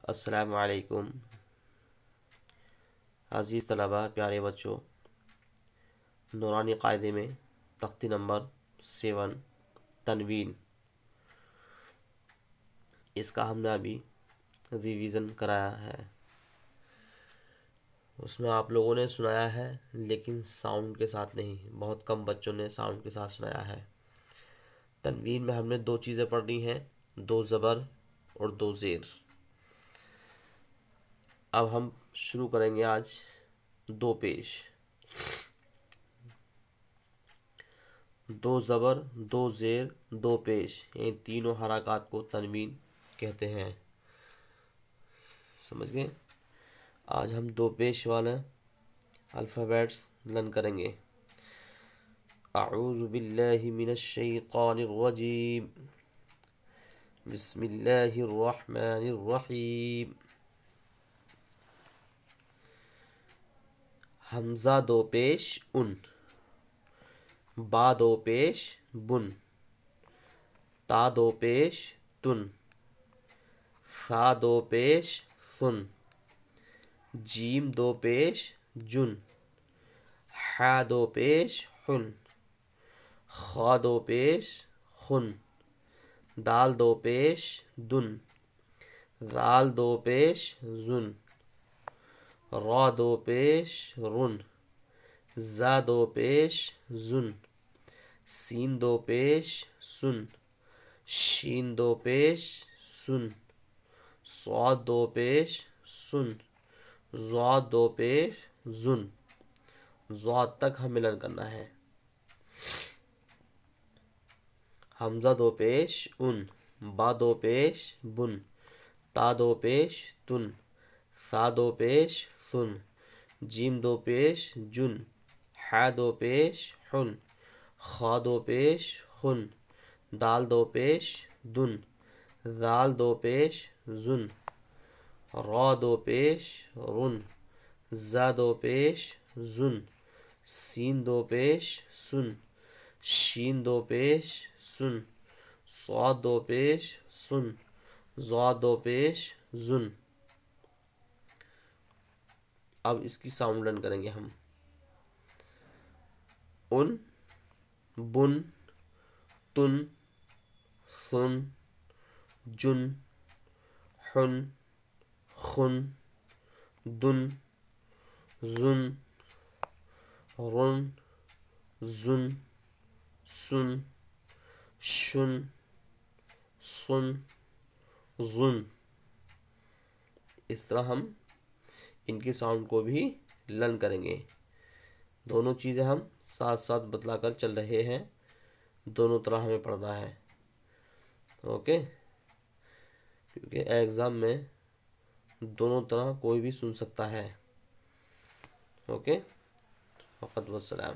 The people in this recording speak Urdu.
السلام علیکم عزیز طلبہ، پیارے بچوں۔ نورانی قاعدے میں تختی نمبر 7 تنوین، اس کا ہم نے ابھی ریویژن کرایا ہے۔ اس میں آپ لوگوں نے سنایا ہے لیکن ساؤنڈ کے ساتھ نہیں، بہت کم بچوں نے ساؤنڈ کے ساتھ سنایا ہے۔ تنوین میں ہم نے 2 چیزیں پڑھنی ہیں، 2 زبر اور 2 زیر۔ اب ہم شروع کریں گے آج 2 پیش۔ 2 زبر، 2 زیر، 2 پیش، ان تینوں حرکات کو تنوین کہتے ہیں۔ سمجھ گئے؟ آج ہم 2 پیش والے الفابیٹس لرن کریں گے۔ اعوذ باللہ من الشیطان الرجیم، بسم اللہ الرحمن الرحیم۔ حمزہ 2 پیش ان، با 2 پیش بن، تا 2 پیش تن، ثا 2 پیش ثن، جیم 2 پیش جن، حا 2 پیش حن، خا 2 پیش خن، دال 2 پیش دن، ذال 2 پیش زن، را 2 پیش رن، زا 2 پیش زن، سین 2 پیش سن، شین 2 پیش سن، صاد 2 پیش سن، ضاد 2 پیش زن۔ ضاد تک ہمیں لرن کرنا ہے۔ حمزہ 2 پیش ان، با 2 پیش بن، تا 2 پیش تن، ثا 2 پیش ثن، جیم 2 پیش جن، حا 2 پیش حن، خا 2 پیش خن، دال 2 پیش دن، ذال 2 پیش زن، را 2 پیش رن، زا 2 پیش زن، سین 2 پیش سن، شین 2 پیش سن، صاد 2 پیش سن، ضاد 2 پیش زن۔ اب اس کی ساؤنڈ لرن کریں گے ہم۔ ان، بن، تن، ثن، جن، حن، خن، دن، ذن، رن، زن، سن، شن، صن، ظن۔ اس طرح ہم ان کی ساؤنڈ کو بھی لرن کریں گے۔ دونوں چیزیں ہم ساتھ ساتھ بتلا کر چل رہے ہیں، دونوں طرح ہمیں پڑھنا ہے۔ اوکے؟ کیونکہ ایگزام میں دونوں طرح کوئی بھی سن سکتا ہے۔ اوکے؟ وقت والسلام۔